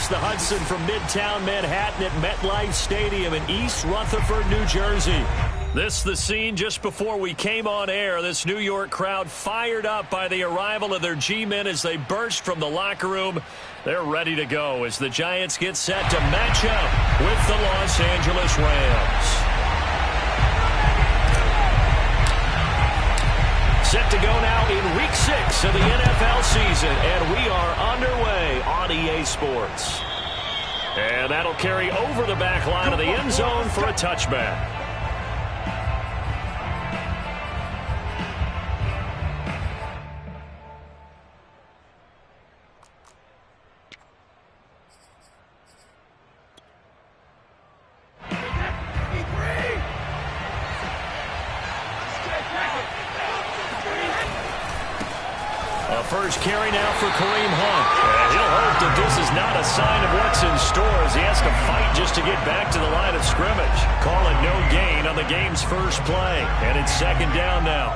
across the Hudson from Midtown Manhattan at MetLife Stadium in East Rutherford, New Jersey. This the scene just before we came on air. This New York crowd fired up by the arrival of their G-men as they burst from the locker room. They're ready to go as the Giants get set to match up with the Los Angeles Rams. Set to go now in Week 6 of the NFL season, and we are underway on EA Sports. And that'll carry over the back line of the end zone for a touchback. First carry now for Kareem Hunt. And he'll hope that this is not a sign of what's in store as he has to fight just to get back to the line of scrimmage. Call it no gain on the game's first play. And it's second down now.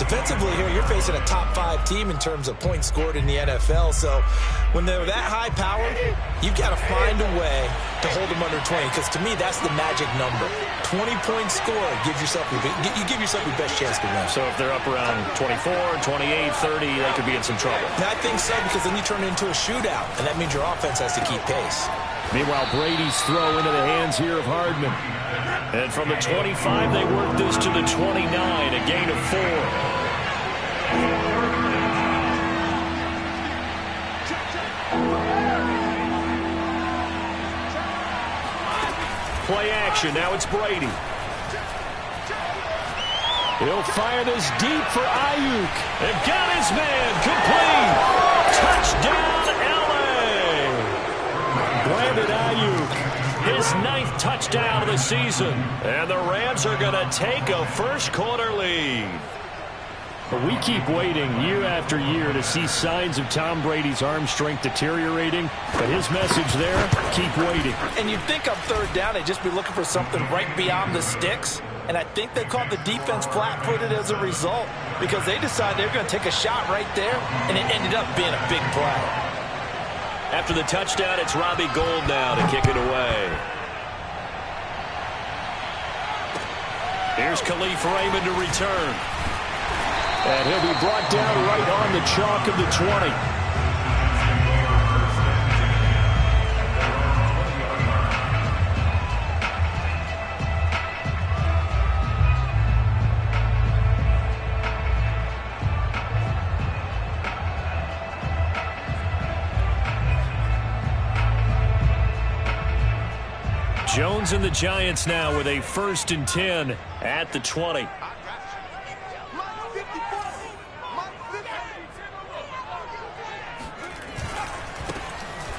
Defensively here, you're facing a top-5 team in terms of points scored in the NFL. So when they're that high-powered, you've got to find a way to hold them under 20. Because to me, that's the magic number. 20-point score gives yourself you give yourself your best chance to win. So if they're up around 24, 28, 30, they could be in some trouble. And I think so, because then you turn it into a shootout, and that means your offense has to keep pace. Meanwhile, Brady's throw into the hands here of Hardman. And from the 25, they work this to the 29, a gain of 4. Play action. Now it's Brady. He'll fire this deep for Ayuk. And got his man. Complete. Touchdown, L.A. Brandon Ayuk. His 9th touchdown of the season. And the Rams are going to take a first-quarter lead. But we keep waiting year after year to see signs of Tom Brady's arm strength deteriorating. But his message there, keep waiting. And you'd think on third down they'd just be looking for something right beyond the sticks. And I think they caught the defense flat-footed as a result, because they decided they were going to take a shot right there, and it ended up being a big play. After the touchdown, it's Robbie Gould now to kick it away. Here's Khalif Raymond to return. And he'll be brought down right on the chalk of the 20. Jones and the Giants now with a 1st and 10 at the 20.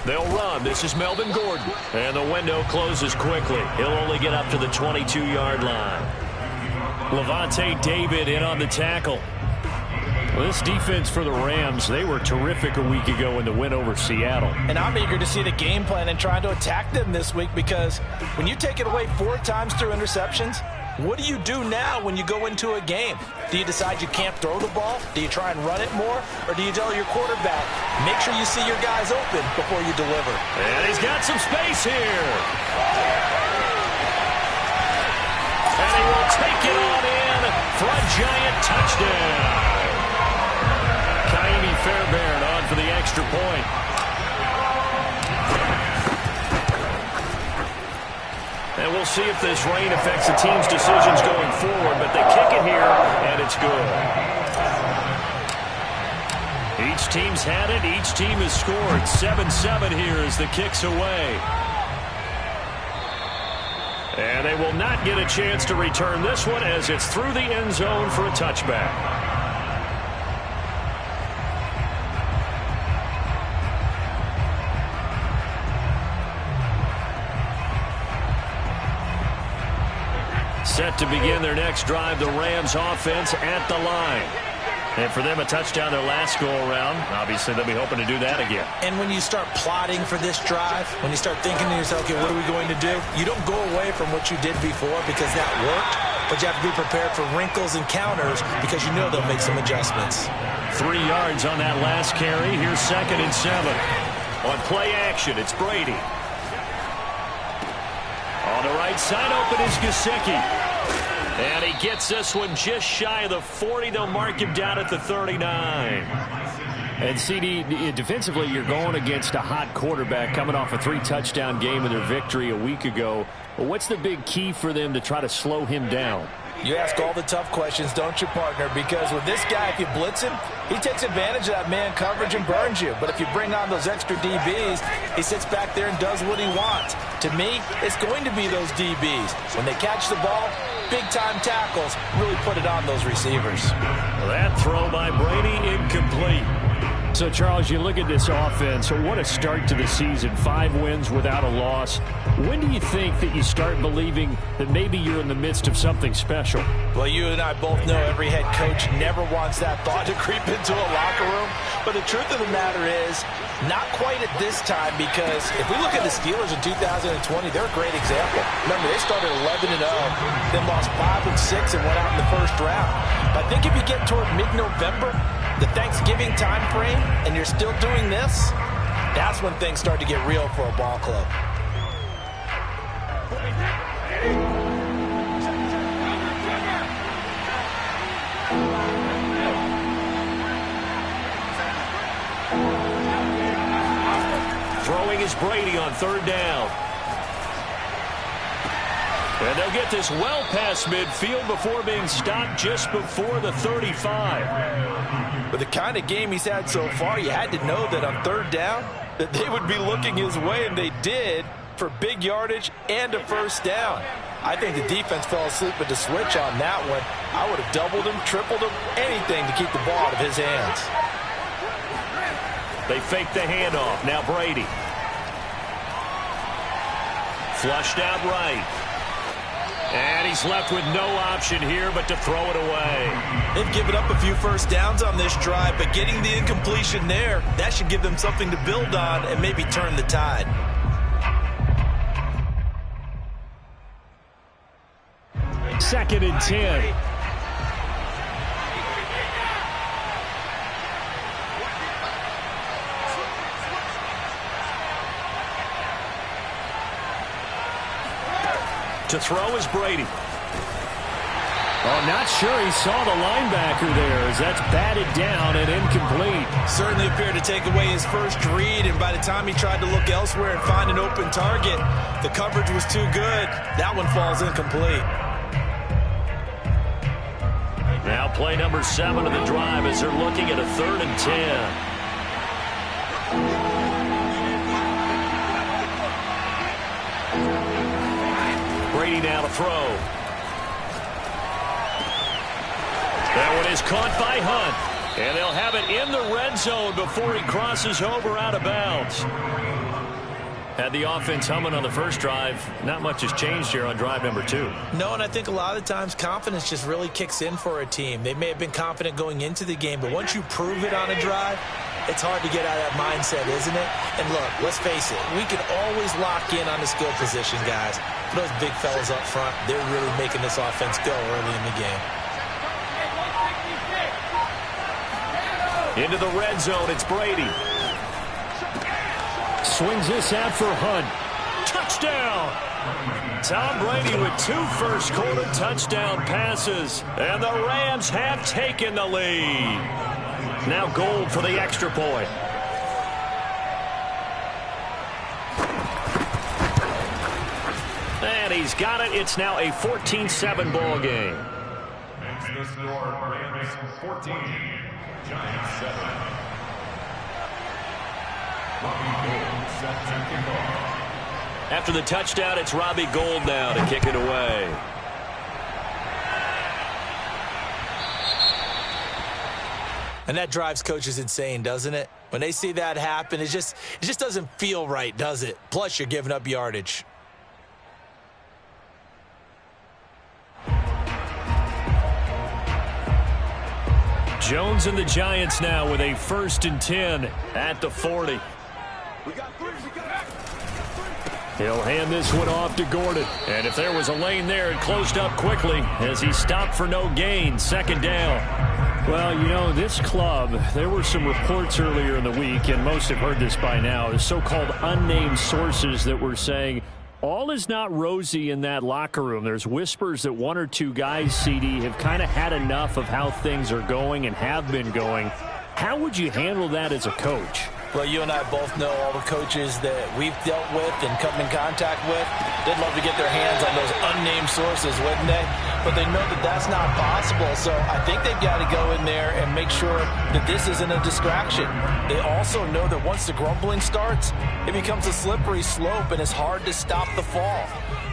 They'll run. This is Melvin Gordon. And the window closes quickly. He'll only get up to the 22-yard line. Levante David in on the tackle. Well, this defense for the Rams, they were terrific a week ago in the win over Seattle. And I'm eager to see the game plan and trying to attack them this week, because when you take it away 4 times through interceptions, what do you do now when you go into a game? Do you decide you can't throw the ball? Do you try and run it more? Or do you tell your quarterback, make sure you see your guys open before you deliver? And he's got some space here. And he will take it on in for a Giant touchdown. Kaimi Fairbairn on for the extra point. And we'll see if this rain affects the team's decisions going forward, but they kick it here, and it's good. Each team's had it. Each team has scored. 7-7 here as the kick's away. And they will not get a chance to return this one as it's through the end zone for a touchback. Set to begin their next drive, the Rams offense at the line. And for them, a touchdown their last go-around. Obviously, they'll be hoping to do that again. And when you start plotting for this drive, when you start thinking to yourself, okay, what are we going to do? You don't go away from what you did before because that worked, but you have to be prepared for wrinkles and counters because you know they'll make some adjustments. 3 yards on that last carry. Here's 2nd and 7. On play action, it's Brady. On the right side, open is Gesicki. And he gets this one just shy of the 40. They'll mark him down at the 39. And CD, defensively, you're going against a hot quarterback coming off a 3-touchdown game in their victory a week ago. What's the big key for them to try to slow him down? You ask all the tough questions, don't you, partner? Because with this guy, if you blitz him, he takes advantage of that man coverage and burns you. But if you bring on those extra DBs, he sits back there and does what he wants. To me, it's going to be those DBs. When they catch the ball, big-time tackles really put it on those receivers. That throw by Brady, incomplete. So, Charles, you look at this offense, so what a start to the season. 5 wins without a loss. When do you think that you start believing that maybe you're in the midst of something special? Well, you and I both know every head coach never wants that thought to creep into a locker room. But the truth of the matter is, not quite at this time, because if we look at the Steelers in 2020, they're a great example. Remember, they started 11-0, then lost 5 and 6 and went out in the first round. But I think if you get toward mid-November, the Thanksgiving time frame, and you're still doing this, that's when things start to get real for a ball club. Throwing is Brady on 3rd down. And they'll get this well past midfield before being stopped just before the 35. With the kind of game he's had so far, you had to know that on 3rd down that they would be looking his way, and they did, for big yardage and a 1st down. I think the defense fell asleep at the switch on that one. I would have doubled him, tripled him, anything to keep the ball out of his hands. They fake the handoff. Now Brady. Flushed out right. And he's left with no option here but to throw it away. They've given up a few 1st downs on this drive, but getting the incompletion there, that should give them something to build on and maybe turn the tide. Second and 10. To throw is Brady. Oh, not sure he saw the linebacker there as that's batted down and incomplete. Certainly appeared to take away his first read, and by the time he tried to look elsewhere and find an open target, the coverage was too good. That one falls incomplete. Now play number 7 of the drive as they're looking at a 3rd and 10. Brady now to throw. That one is caught by Hunt. And they'll have it in the red zone before he crosses over out of bounds. Had the offense humming on the first drive. Not much has changed here on drive number 2. No, and I think a lot of times confidence just really kicks in for a team. They may have been confident going into the game, but once you prove it on a drive, it's hard to get out of that mindset, isn't it? And look, let's face it, we can always lock in on the skill position, guys. Those big fellas up front, they're really making this offense go early in the game. Into the red zone, it's Brady. Swings this out for Hunt. Touchdown! Tom Brady with 2 first-quarter touchdown passes. And the Rams have taken the lead. Now Gold for the extra point. And he's got it. It's now a 14-7 ball game. Makes the score Rams 14, Giants 7. Robbie Gould set to kick off. After the touchdown, it's Robbie Gould now to kick it away. And that drives coaches insane, doesn't it? When they see that happen, it just doesn't feel right, does it? Plus, you're giving up yardage. Jones and the Giants now with a 1st and 10 at the 40. He'll hand this one off to Gordon. And if there was a lane there, it closed up quickly as he stopped for no gain. 2nd down. Well, you know, this club, there were some reports earlier in the week, and most have heard this by now, the so-called unnamed sources that were saying all is not rosy in that locker room. There's whispers that one or two guys, CD, have kind of had enough of how things are going and have been going. How would you handle that as a coach? Well, you and I both know all the coaches that we've dealt with and come in contact with. They'd love to get their hands on those unnamed sources, wouldn't they? But they know that that's not possible, so I think they've got to go in there and make sure that this isn't a distraction. They also know that once the grumbling starts, it becomes a slippery slope, and it's hard to stop the fall.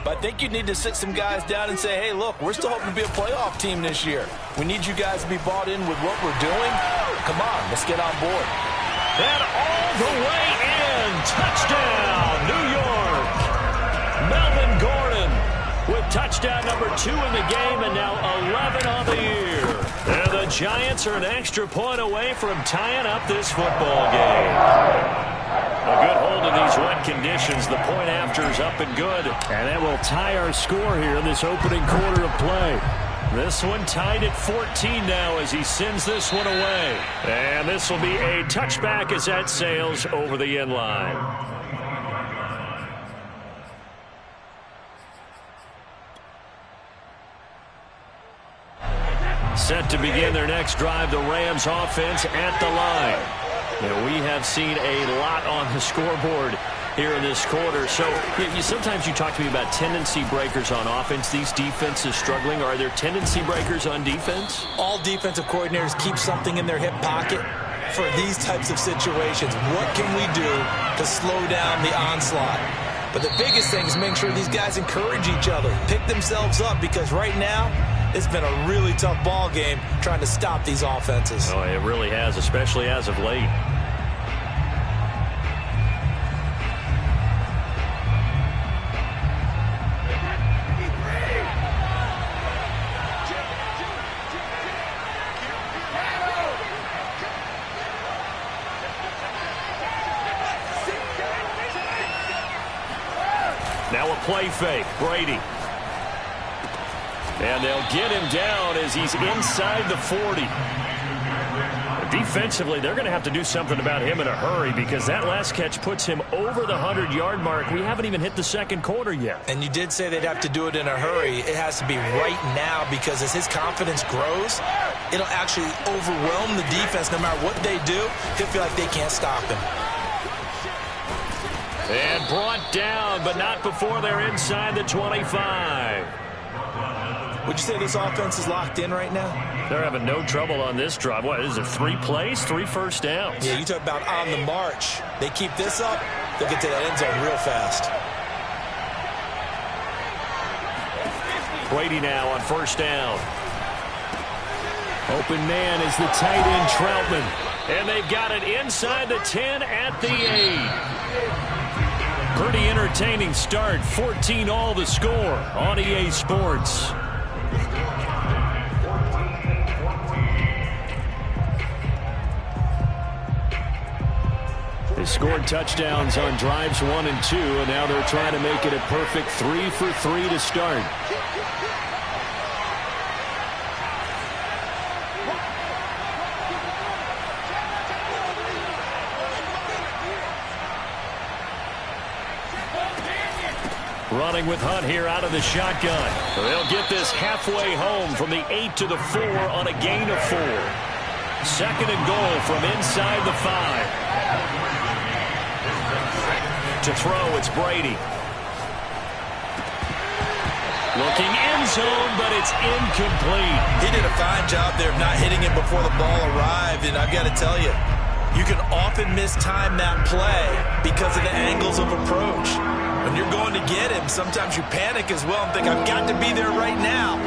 But I think you need to sit some guys down and say, hey, look, we're still hoping to be a playoff team this year. We need you guys to be bought in with what we're doing. Come on, let's get on board. And all the way in. Touchdown, New York. Melvin Gordon with touchdown number 2 in the game and now 11 on the year. And the Giants are an extra point away from tying up this football game. A good hold in these wet conditions. The point after is up and good. And that will tie our score here in this opening quarter of play. This one tied at 14 now as he sends this one away. And this will be a touchback as that sails over the end line. Set to begin their next drive, the Rams offense at the line. And we have seen a lot on the scoreboard here in this quarter. So sometimes you talk to me about tendency breakers on offense. These defenses struggling. Are there tendency breakers on defense? All defensive coordinators keep something in their hip pocket for these types of situations. What can we do to slow down the onslaught? But the biggest thing is making sure these guys encourage each other, pick themselves up, because right now it's been a really tough ball game trying to stop these offenses. Oh, it really has, especially as of late. Now a play fake, Brady. And they'll get him down as he's inside the 40. Defensively, they're going to have to do something about him in a hurry because that last catch puts him over the 100-yard mark. We haven't even hit the second quarter yet. And you did say they'd have to do it in a hurry. It has to be right now because as his confidence grows, it'll actually overwhelm the defense. No matter what they do, he'll feel like they can't stop him. And brought down, but not before they're inside the 25. Would you say this offense is locked in right now? They're having no trouble on this drive. What is it, 3 plays, 3 first downs? Yeah, you talk about on the march. They keep this up, they'll get to that end zone real fast. Brady now on first down. Open man is the tight end, Troutman. And they've got it inside the 10 at the 8. Pretty entertaining start. 14-all the score on EA Sports. They scored touchdowns on drives 1 and 2, and now they're trying to make it a perfect 3 for 3 to start. Running with Hunt here out of the shotgun. They'll get this halfway home from the 8 to the 4 on a gain of 4. Second and goal from inside the 5. To throw, it's Brady. Looking end zone, but it's incomplete. He did a fine job there of not hitting it before the ball arrived, and I've got to tell you, you can often mistime that play because of the angles of approach. When you're going to get him, sometimes you panic as well and think, I've got to be there right now.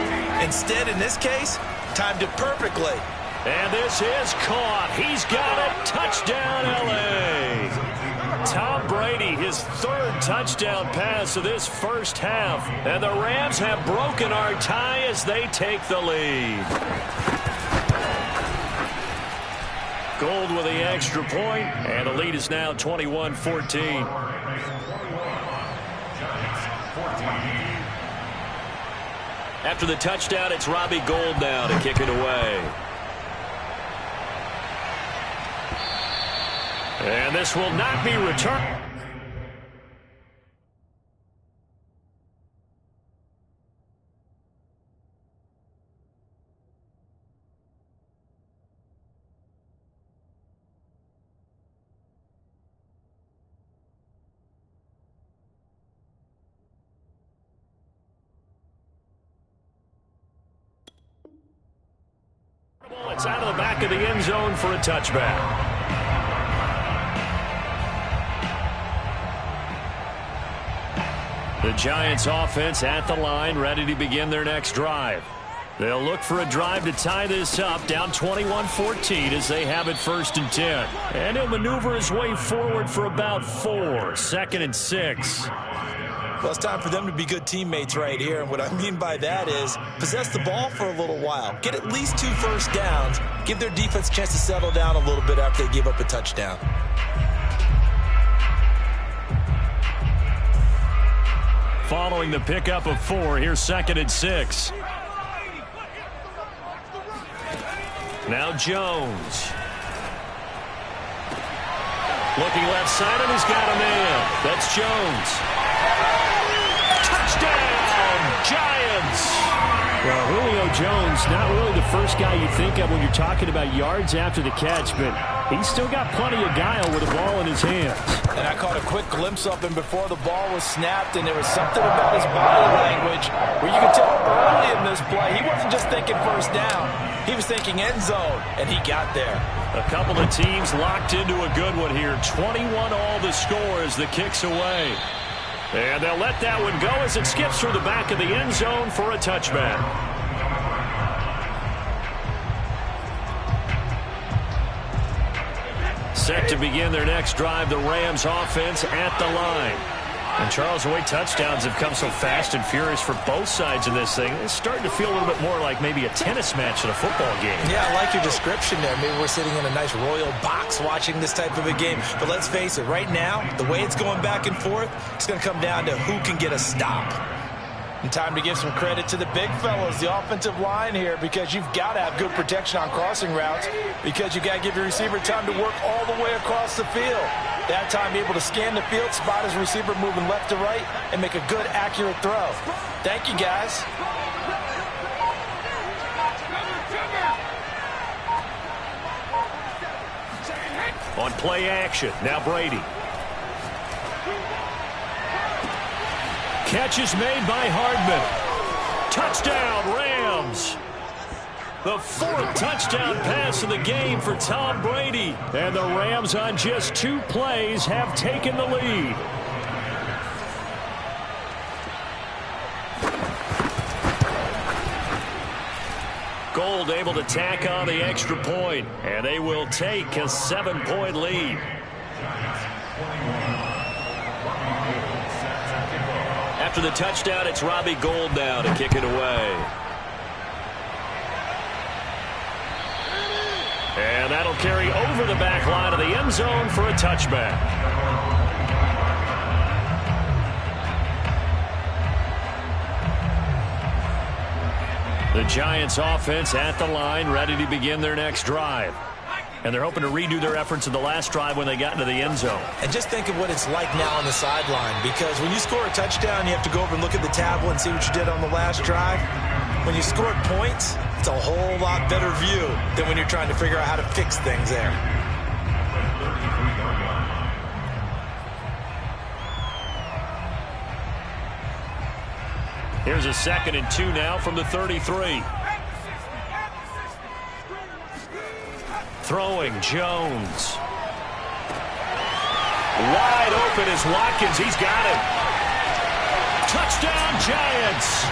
Instead, in this case, timed it perfectly. And this is caught. He's got it. Touchdown, L.A. Tom Brady, his 3rd touchdown pass of this first half. And the Rams have broken our tie as they take the lead. Gold with the extra point, and the lead is now 21-14. After the touchdown, it's Robbie Gould now to kick it away. And this will not be returned. It's out of the back of the end zone for a touchback. The Giants offense at the line, ready to begin their next drive. They'll look for a drive to tie this up, down 21-14 as they have it 1st and 10. And he'll maneuver his way forward for about 4, 2nd and 6. Well, it's time for them to be good teammates right here. And what I mean by that is possess the ball for a little while. Get at least 2 first downs. Give their defense a chance to settle down a little bit after they give up a touchdown. Following the pickup of 4, here's 2nd and 6. Now Jones. Looking left side, and he's got a man. That's Jones. Touchdown, Giants! Well, Julio Jones, not really the first guy you think of when you're talking about yards after the catch, but he's still got plenty of guile with the ball in his hands. And I caught a quick glimpse of him before the ball was snapped, and there was something about his body language where you could tell early in this play he wasn't just thinking first down. He was thinking end zone, and he got there. A couple of teams locked into a good one here. 21 all the score as the kick's away. And they'll let that one go as it skips through the back of the end zone for a touchback. Set to begin their next drive, the Rams offense at the line. And Charles, the way touchdowns have come so fast and furious for both sides of this thing, it's starting to feel a little bit more like maybe a tennis match in a football game. Yeah, I like your description there. Maybe we're sitting in a nice royal box watching this type of a game. But let's face it, right now, the way it's going back and forth, it's going to come down to who can get a stop. And time to give some credit to the big fellas, the offensive line here, because you've got to have good protection on crossing routes because you've got to give your receiver time to work all the way across the field. That time, be able to scan the field, spot his receiver moving left to right, and make a good, accurate throw. Thank you, guys. On play action, now Brady. Catch is made by Hardman. Touchdown, Rams. The 4th touchdown pass of the game for Tom Brady. And the Rams on just 2 plays have taken the lead. Gold able to tack on the extra point, and they will take a 7-point lead. After the touchdown, it's Robbie Gould now to kick it away. And that'll carry over the back line of the end zone for a touchback. The Giants offense at the line, ready to begin their next drive. And they're hoping to redo their efforts in the last drive when they got into the end zone. And just think of what it's like now on the sideline, because when you score a touchdown, you have to go over and look at the tablet and see what you did on the last drive. When you scored points, it's a whole lot better view than when you're trying to figure out how to fix things there. Here's a 2nd and 2 now from the 33. Throwing, Jones. Wide open is Watkins. He's got it. Touchdown, Giants.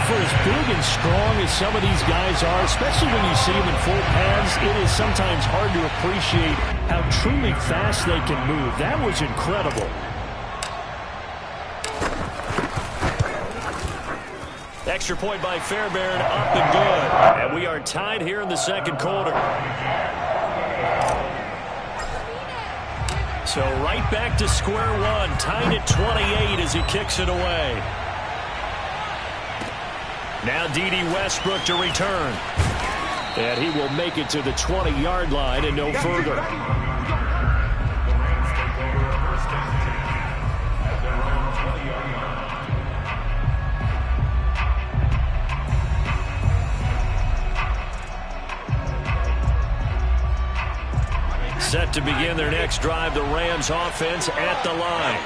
For as big and strong as some of these guys are, especially when you see them in full pads, it is sometimes hard to appreciate how truly fast they can move. That was incredible. Extra point by Fairbairn, up and good. And we are tied here in the 2nd quarter. So right back to square one, tied at 28 as he kicks it away. Now D.D. Westbrook to return. And he will make it to the 20-yard line and no further. Set to begin their next drive, the Rams offense at the line.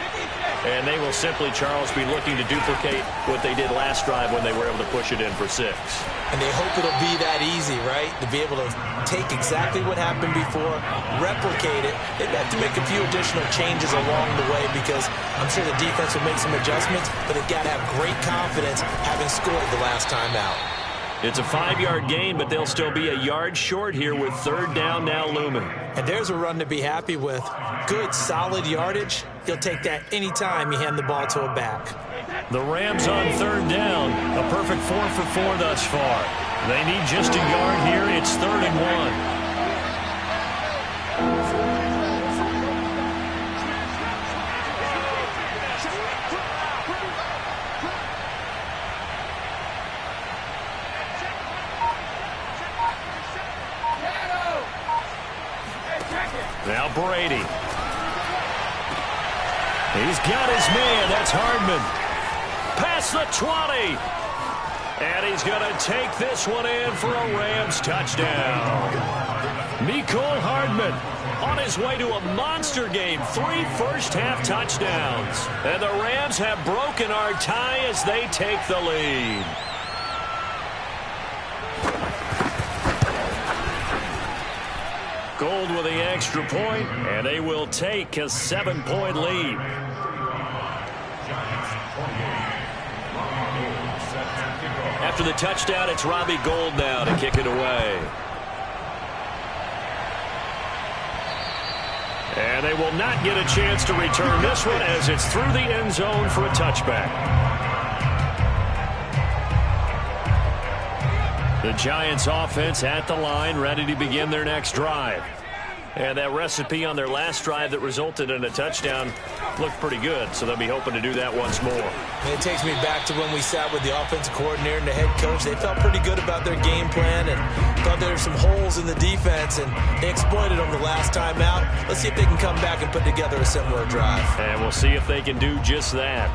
And they will simply, Charles, be looking to duplicate what they did last drive when they were able to push it in for 6. And they hope it'll be that easy, right? To be able to take exactly what happened before, replicate it. They've got to make a few additional changes along the way because I'm sure the defense will make some adjustments, but they've got to have great confidence having scored the last time out. It's a 5-yard gain, but they'll still be a yard short here with 3rd down now looming. And there's a run to be happy with. Good, solid yardage. He'll take that anytime you hand the ball to a back. The Rams on 3rd down. A perfect 4 for 4 thus far. They need just a yard here. It's 3rd and 1. Now Brady. He's got his man. That's Hardman. Past the 20. And he's going to take this one in for a Rams touchdown. Mecole Hardman on his way to a monster game. 3 first-half touchdowns. And the Rams have broken our tie as they take the lead. Gold with the extra point, and they will take a 7-point lead. After the touchdown, it's Robbie Gould now to kick it away. And they will not get a chance to return this one as it's through the end zone for a touchback. The Giants offense at the line, ready to begin their next drive. And that recipe on their last drive that resulted in a touchdown looked pretty good, so they'll be hoping to do that once more. And it takes me back to when we sat with the offensive coordinator and the head coach. They felt pretty good about their game plan and thought there were some holes in the defense, and they exploited them the last time out. Let's see if they can come back and put together a similar drive. And we'll see if they can do just that.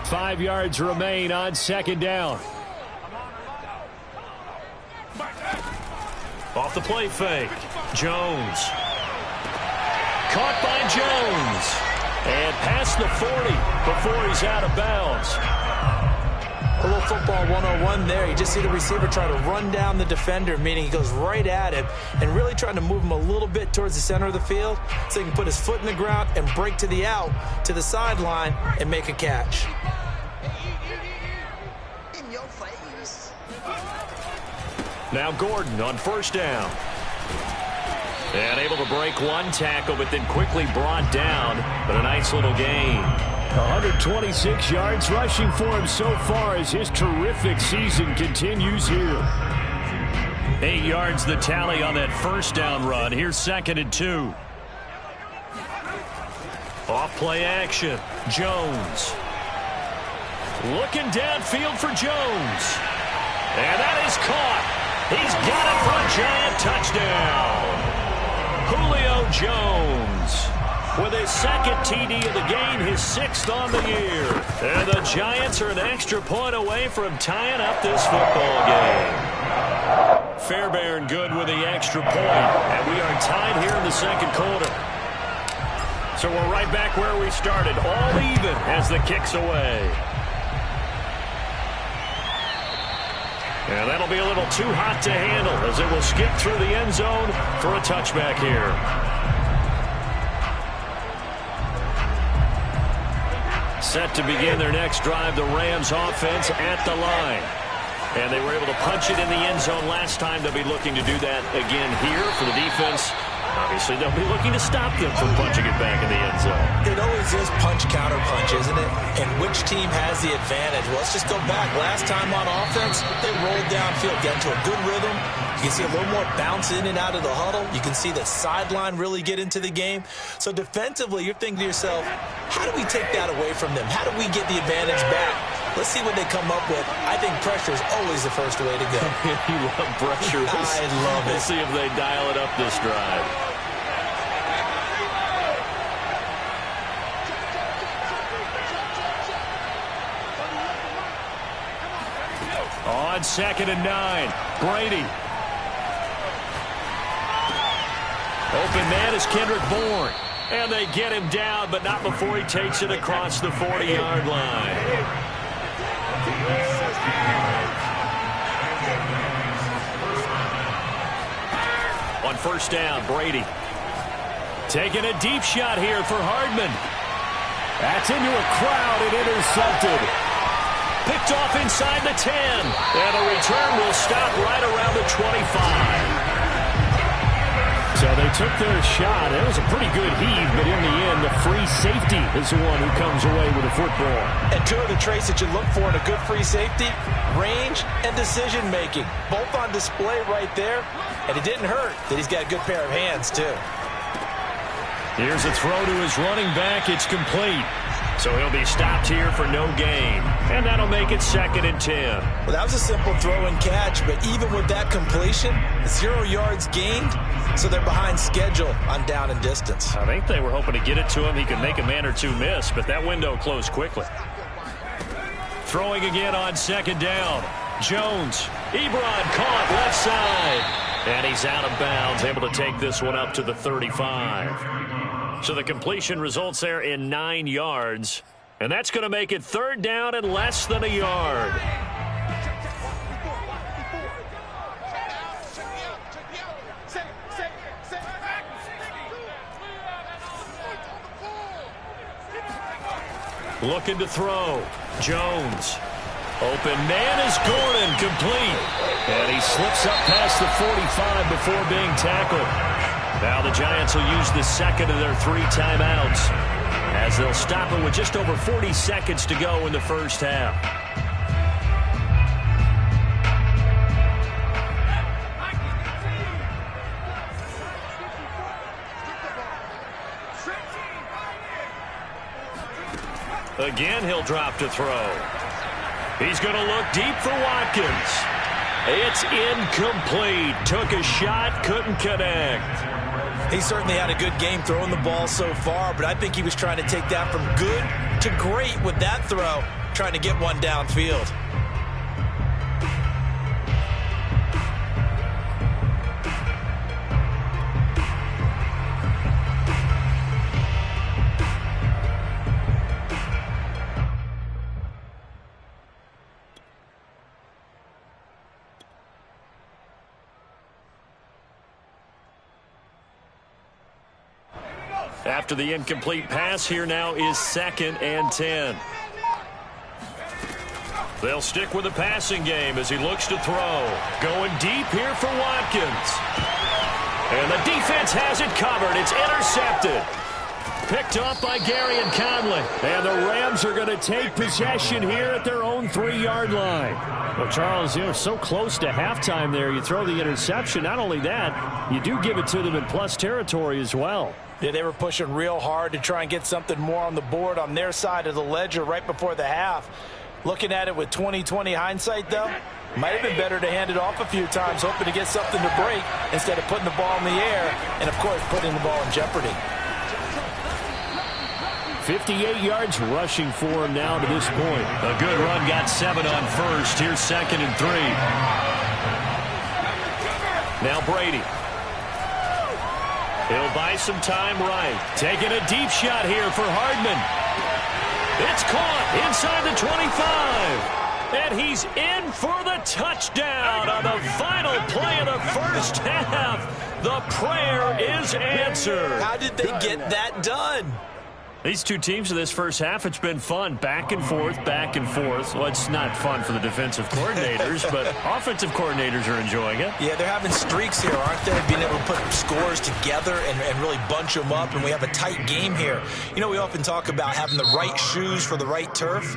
Five yards remain on 2nd down. Off the play fake. Jones. Caught by Jones. And past the 40 before he's out of bounds. A little football 101 there. You just see the receiver try to run down the defender, meaning he goes right at him and really trying to move him a little bit towards the center of the field so he can put his foot in the ground and break to the out, to the sideline, and make a catch. Now Gordon on 1st down. And able to break one tackle, but then quickly brought down. But a nice little gain. 126 yards rushing for him so far as his terrific season continues here. 8 yards the tally on that 1st down run. Here's 2nd and 2. Off play action. Jones. Looking downfield for Jones. And that is caught. He's got it for a Giant touchdown. Julio Jones with his 2nd TD of the game, his 6th on the year. And the Giants are an extra point away from tying up this football game. Fairbairn good with the extra point. And we are tied here in the 2nd quarter. So we're right back where we started, all even as the kick's away. And that'll be a little too hot to handle as it will skip through the end zone for a touchback here. Set to begin their next drive, the Rams offense at the line. And they were able to punch it in the end zone last time. They'll be looking to do that again here for the defense. Obviously, they'll be looking to stop them from punching it back in the end zone. It always is punch-counter-punch, isn't it? And which team has the advantage? Well, let's just go back. Last time on offense, they rolled downfield, got into a good rhythm. You can see a little more bounce in and out of the huddle. You can see the sideline really get into the game. So defensively, you're thinking to yourself, how do we take that away from them? How do we get the advantage back? Let's see what they come up with. I think pressure is always the first way to go. You love pressure. I love it. We'll see if they dial it up this drive. 2nd and 9. Brady. Open man is Kendrick Bourne. And they get him down, but not before he takes it across the 40-yard line. On 1st down, Brady. Taking a deep shot here for Hardman. That's into a crowd and intercepted. Picked off inside the 10. And the return will stop right around the 25. So they took their shot. It was a pretty good heave, but in the end, the free safety is the one who comes away with the football. And two of the traits that you look for in a good free safety, range and decision-making. Both on display right there. And it didn't hurt that he's got a good pair of hands, too. Here's a throw to his running back. It's complete. So he'll be stopped here for no gain. And that'll make it 2nd and 10. Well, that was a simple throw and catch, but even with that completion, 0 yards gained, so they're behind schedule on down and distance. I think they were hoping to get it to him. He could make a man or two miss, but that window closed quickly. Throwing again on 2nd down. Jones. Ebron caught left side. And he's out of bounds, able to take this one up to the 35. So the completion results there in 9 yards. And that's going to make it 3rd down and less than a yard. Looking to throw. Jones. Open man is Gordon, complete. And he slips up past the 45 before being tackled. Now the Giants will use the 2nd of their 3 timeouts as they'll stop it with just over 40 seconds to go in the first half. Again, he'll drop to throw. He's going to look deep for Watkins. It's incomplete. Took a shot, couldn't connect. He certainly had a good game throwing the ball so far, but I think he was trying to take that from good to great with that throw, trying to get one downfield. After the incomplete pass, here now is 2nd and 10. They'll stick with the passing game as he looks to throw. Going deep here for Watkins. And the defense has it covered. It's intercepted. Picked off by Gary and Conley. And the Rams are going to take possession here at their own 3-yard line. Well, Charles, you're so close to halftime there. You throw the interception. Not only that, you do give it to them in plus territory as well. Yeah, they were pushing real hard to try and get something more on the board on their side of the ledger right before the half. Looking at it with 20/20 hindsight, though, might have been better to hand it off a few times, hoping to get something to break instead of putting the ball in the air and, of course, putting the ball in jeopardy. 58 yards rushing for him now to this point. A good run, got 7 on first. Here's 2nd and 3. Now Brady. He'll buy some time right. Taking a deep shot here for Hardman. It's caught inside the 25. And he's in for the touchdown on the final play of the first half. The prayer is answered. How did they get that done? These two teams in this first half, it's been fun. Back and forth, back and forth. Well, it's not fun for the defensive coordinators, but offensive coordinators are enjoying it. Yeah, they're having streaks here, aren't they? Being able to put scores together and really bunch them up, and we have a tight game here. You know, we often talk about having the right shoes for the right turf.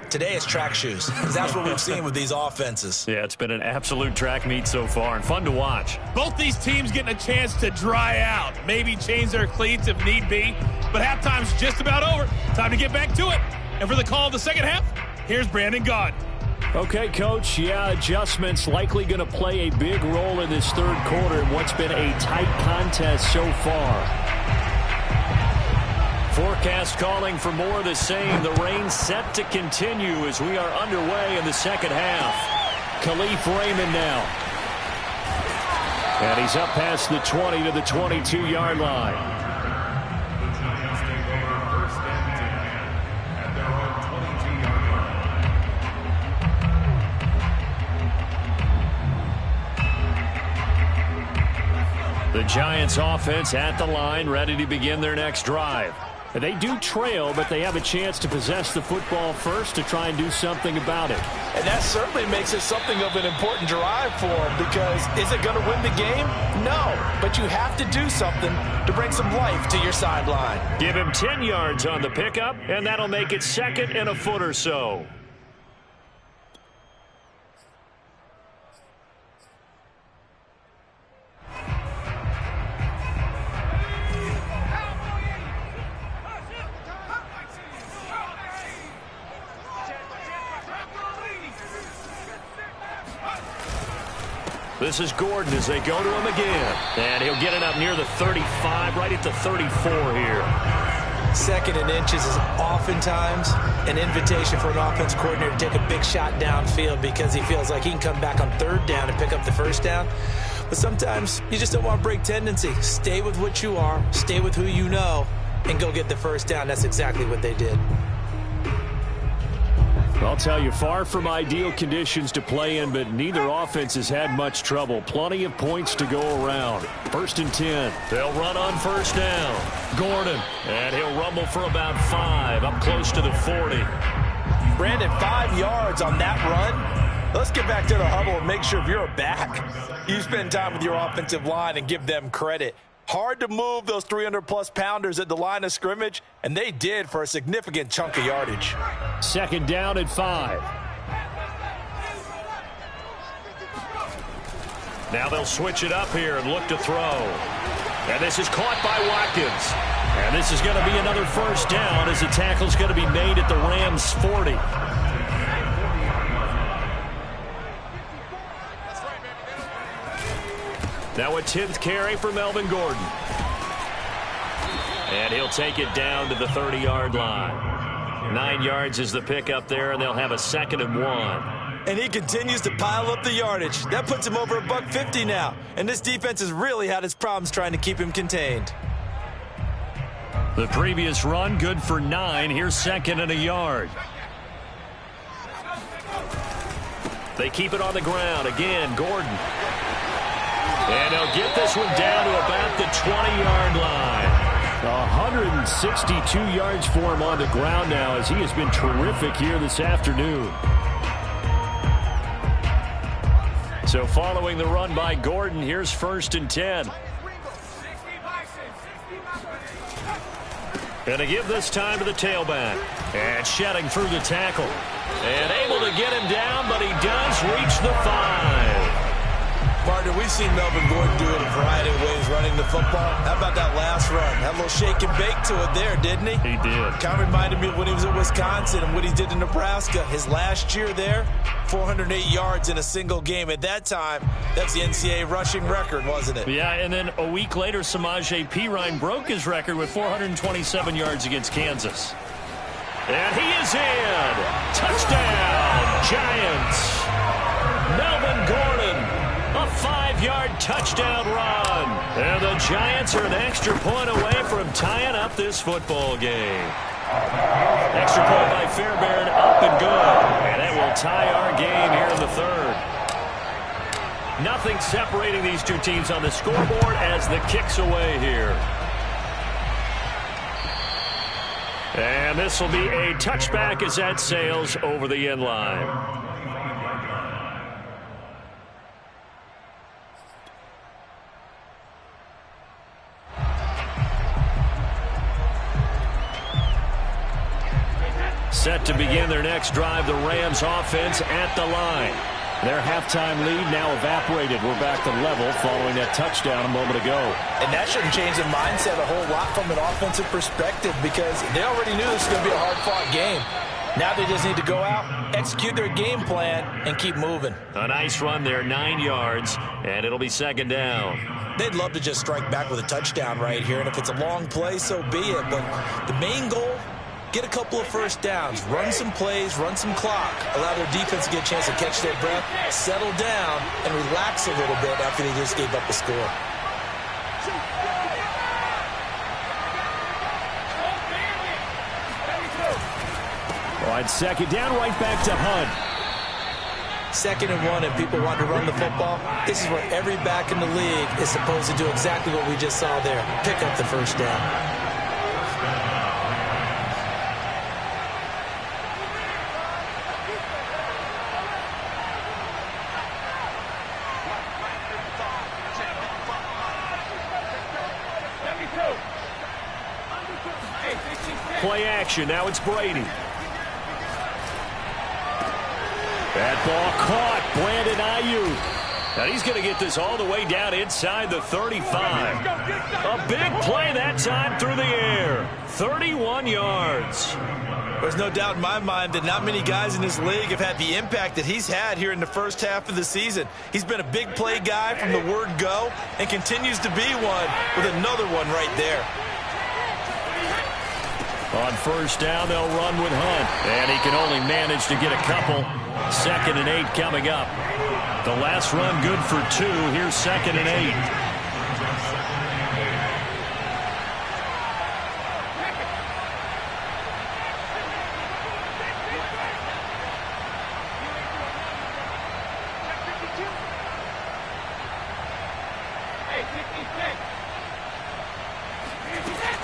Today it's track shoes, because that's what we've seen with these offenses. Yeah, it's been an absolute track meet so far, and fun to watch. Both these teams getting a chance to dry out, maybe change their cleats if need be, but halftime's just about over. Time to get back to it. And for the call of the second half, here's Brandon Gaudin. Okay, Coach, yeah, adjustments likely going to play a big role in this third quarter in what's been a tight contest so far. Forecast calling for more of the same. The rain set to continue as we are underway in the second half. Khalif Raymond now. And he's up past the 20 to the 22-yard line. The Giants take over 1st and 10 at their own 22-yard line. The Giants offense at the line, ready to begin their next drive. They do trail, but they have a chance to possess the football first to try and do something about it. And that certainly makes it something of an important drive for them, because is it going to win the game? No, but you have to do something to bring some life to your sideline. Give him 10 yards on the pickup, and that'll make it 2nd and a foot or so. This is Gordon as they go to him again. And he'll get it up near the 35, right at the 34 here. 2nd and inches is oftentimes an invitation for an offense coordinator to take a big shot downfield because he feels like he can come back on 3rd down and pick up the 1st down. But sometimes you just don't want to break tendency. Stay with what you are, stay with who you know, and go get the 1st down. That's exactly what they did. I'll tell you, far from ideal conditions to play in, but neither offense has had much trouble. Plenty of points to go around. 1st and 10. They'll run on 1st down. Gordon, and he'll rumble for about 5, up close to the 40. Brandon, 5 yards on that run. Let's get back to the huddle and make sure if you're a back, you spend time with your offensive line and give them credit. Hard to move those 300-plus pounders at the line of scrimmage, and they did for a significant chunk of yardage. 2nd down at 5. Now they'll switch it up here and look to throw. And this is caught by Watkins. And this is going to be another 1st down as the tackle's going to be made at the Rams' 40. Now a 10th carry for Melvin Gordon. And he'll take it down to the 30-yard line. 9 yards is the pickup there, and they'll have a 2nd and 1. And he continues to pile up the yardage. That puts him over $150 now. And this defense has really had its problems trying to keep him contained. The previous run, good for 9. Here's 2nd and a yard. They keep it on the ground. Again, Gordon. And they'll get this one down to about the 20-yard line. 162 yards for him on the ground now, as he has been terrific here this afternoon. So following the run by Gordon, here's 1st and 10. And to give this time to the tailback. And shedding through the tackle. And able to get him down, but he does reach the 5. Partner, we've seen Melvin Gordon do it a variety of ways running the football. How about that last run? Had a little shake and bake to it there, didn't he? He did. Kind of reminded me of when he was at Wisconsin and what he did in Nebraska. His last year there, 408 yards in a single game. At that time, that's the NCAA rushing record, wasn't it? Yeah, and then a week later, Samaje Perine broke his record with 427 yards against Kansas. And he is in. Touchdown, Giants. Melvin Gordon. A 5-yard touchdown run. And the Giants are an extra point away from tying up this football game. Extra point by Fairbairn, up and good. And that will tie our game here in the 3rd. Nothing separating these two teams on the scoreboard as the kick's away here. And this will be a touchback as that sails over the end line. Set to begin their next drive, the Rams offense at the line. Their halftime lead now evaporated. We're back to level following that touchdown a moment ago. And that shouldn't change the mindset a whole lot from an offensive perspective, because they already knew this was going to be a hard-fought game. Now they just need to go out, execute their game plan, and keep moving. A nice run there, 9 yards, and it'll be 2nd down. They'd love to just strike back with a touchdown right here, and if it's a long play, so be it. But the main goal get a couple of first downs, run some plays, run some clock, allow their defense to get a chance to catch their breath, settle down, and relax a little bit after they just gave up the score. On second down, right back to Hunt. 2nd and 1, and people want to run the football. This is where every back in the league is supposed to do exactly what we just saw there. Pick up the first down. Play action. Now it's Brady. That ball caught. Brandon Ayuk. And he's going to get this all the way down inside the 35. A big play that time through the air. 31 yards. There's no doubt in my mind that not many guys in this league have had the impact that he's had here in the first half of the season. He's been a big play guy from the word go and continues to be one with another one right there. On first down, they'll run with Hunt. And he can only manage to get a couple. 2nd and 8 coming up. The last run good for 2. Here's 2nd and 8.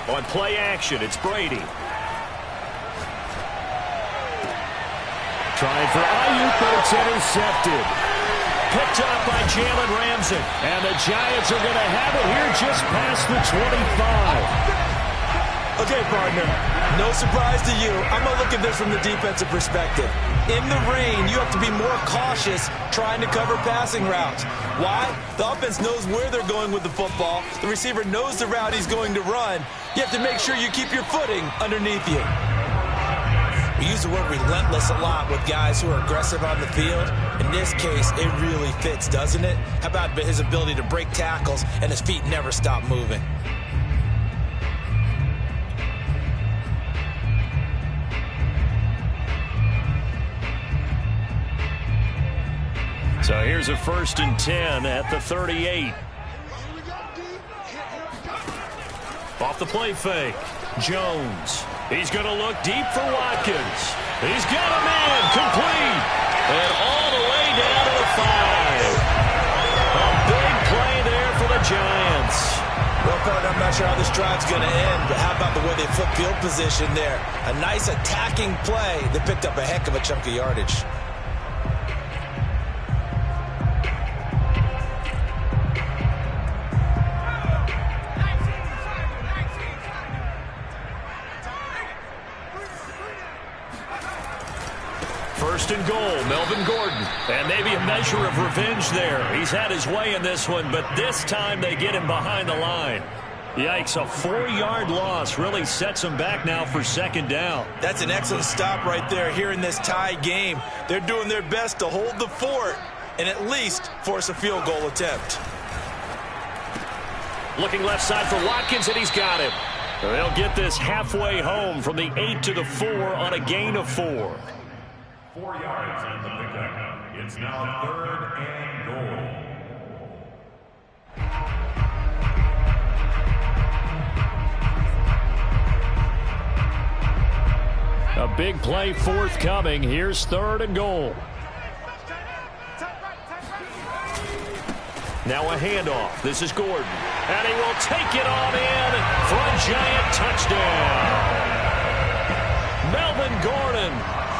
On play action, it's Brady. Trying for Ayuk, but it's intercepted. Picked up by Jalen Ramsey. And the Giants are going to have it here just past the 25. Okay, partner, no surprise to you. I'm going to look at this from the defensive perspective. In the rain, you have to be more cautious trying to cover passing routes. Why? The offense knows where they're going with the football. The receiver knows the route he's going to run. You have to make sure you keep your footing underneath you. We use the word relentless a lot with guys who are aggressive on the field. In this case, it really fits, doesn't it? How about his ability to break tackles and his feet never stop moving? So here's a 1st and 10 at the 38. Off the play fake. Jones. He's going to look deep for Watkins. He's got a man complete. And all the way down to the 5. A big play there for the Giants. Well, partner, I'm not sure how this drive's going to end, but how about the way they flip field position there? A nice attacking play that picked up a heck of a chunk of yardage. First and goal, Melvin Gordon. And maybe a measure of revenge there. He's had his way in this one, but this time they get him behind the line. Yikes, a 4-yard loss really sets him back now for 2nd down. That's an excellent stop right there here in this tie game. They're doing their best to hold the fort and at least force a field goal attempt. Looking left side for Watkins, and he's got him. They'll get this halfway home from the 8 to the 4 on a gain of 4. 4 yards on the pickup. It's now 3rd and goal. A big play forthcoming. Here's 3rd and goal. Now a handoff. This is Gordon. And he will take it on in for a Giant touchdown. Melvin Gordon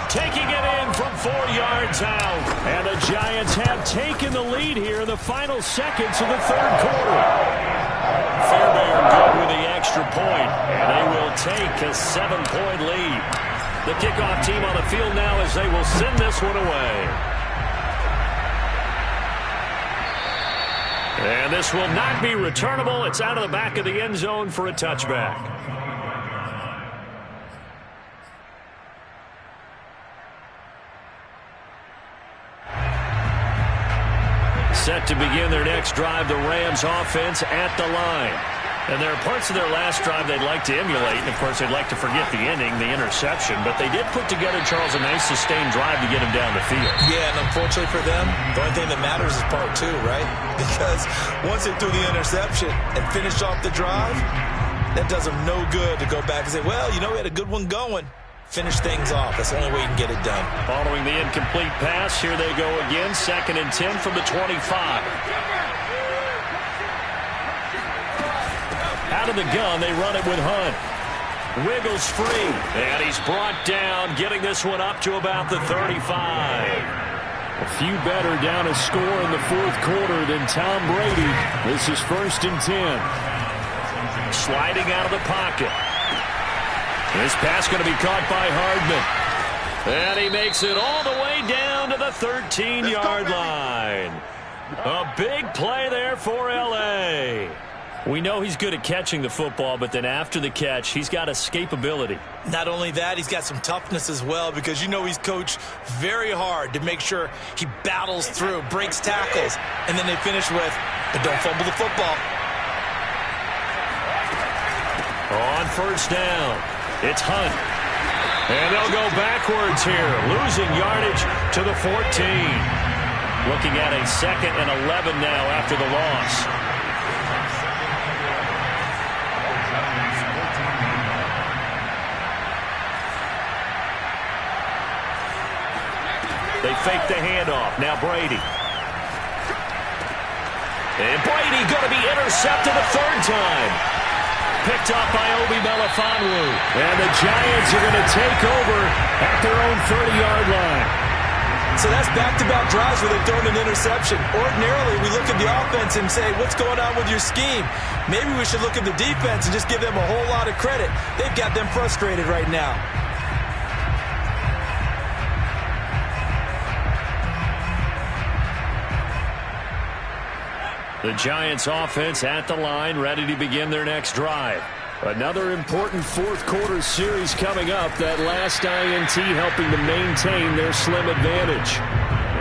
taking it in from 4 yards out. And the Giants have taken the lead here in the final seconds of the 3rd quarter. Fairbairn good with the extra point, and they will take a 7-point lead. The kickoff team on the field now as they will send this one away. And this will not be returnable. It's out of the back of the end zone for a touchback. Set to begin their next drive, the Rams offense at the line. And there are parts of their last drive they'd like to emulate, and, of course, they'd like to forget the ending, the interception. But they did put together, Charles, a nice sustained drive to get him down the field. Yeah, and unfortunately for them, the only thing that matters is part two, right? Because once they threw the interception and finished off the drive, that does them no good to go back and say, well, you know, we had a good one going. Finish things off. That's the only way you can get it done. Following the incomplete pass, here they go again. 2nd and 10 from the 25. Out of the gun, they run it with Hunt. Wiggles free, and he's brought down, getting this one up to about the 35. A few better down a score in the 4th quarter than Tom Brady. This is 1st and 10. Sliding out of the pocket. This pass going to be caught by Hardman. And he makes it all the way down to the 13-yard line. A big play there for L.A. We know he's good at catching the football, but then after the catch, he's got escapability. Not only that, he's got some toughness as well, because you know he's coached very hard to make sure he battles through, breaks tackles, and then they finish with, but don't fumble the football. On 1st down, it's Hunt. And they'll go backwards here, losing yardage to the 14. Looking at a 2nd and 11 now after the loss. They fake the handoff. Now Brady. And Brady going to be intercepted a 3rd time. Picked up by Obi Melifonwu. And the Giants are going to take over at their own 30-yard line. So that's back-to-back drives where they've thrown an interception. Ordinarily, we look at the offense and say, what's going on with your scheme? Maybe we should look at the defense and just give them a whole lot of credit. They've got them frustrated right now. The Giants offense at the line, ready to begin their next drive. Another important 4th quarter series coming up. That last INT helping to maintain their slim advantage.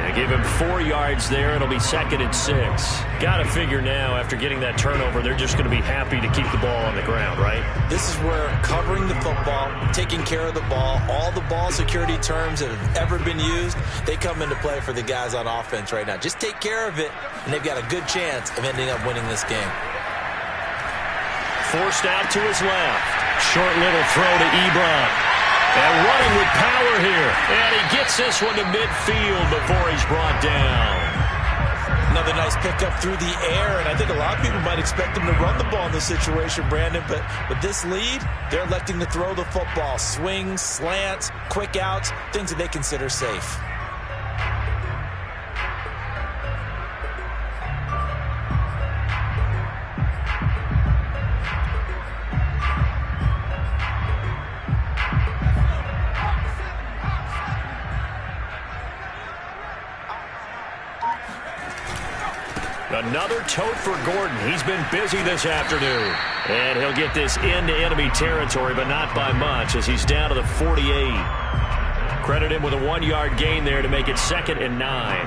They give him 4 yards there. It'll be 2nd and 6. Got to figure now, after getting that turnover, they're just going to be happy to keep the ball on the ground, right? This is where covering the football, taking care of the ball, all the ball security terms that have ever been used, they come into play for the guys on offense right now. Just take care of it, and they've got a good chance of ending up winning this game. Forced out to his left. Short little throw to Ebron. And running with power here. And he gets this one to midfield before he's brought down. Another nice pickup through the air, and I think a lot of people might expect him to run the ball in this situation, Brandon, but with this lead, they're electing to throw the football. Swings, slants, quick outs, things that they consider safe. Another tote for Gordon. He's been busy this afternoon. And he'll get this into enemy territory, but not by much, as he's down to the 48. Credit him with a 1-yard gain there to make it 2nd and 9.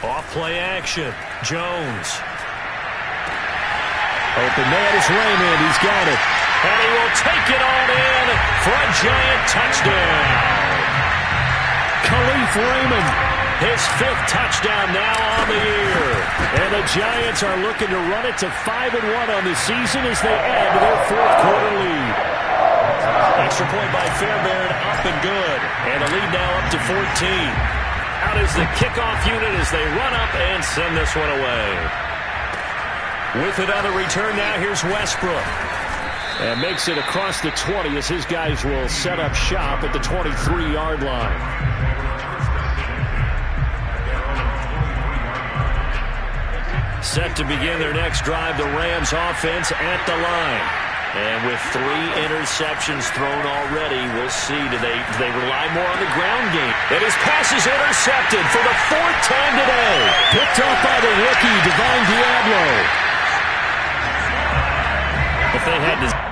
Off play action. Jones. Open man is Raymond. He's got it. And he will take it on in for a Giant touchdown. Khalif Raymond, his 5th touchdown now on the year. And the Giants are looking to run it to 5-1 on the season as they add to their 4th quarter lead. Extra point by Fairbairn, up and good. And the lead now up to 14. Out is the kickoff unit as they run up and send this one away. With it on the return now, here's Westbrook. And makes it across the 20 as his guys will set up shop at the 23-yard line. Set to begin their next drive, the Rams offense at the line. And with 3 interceptions thrown already, we'll see, do they rely more on the ground game? And his pass is intercepted for the 4th time today. Picked up by the rookie, Divine Diablo. If they had to...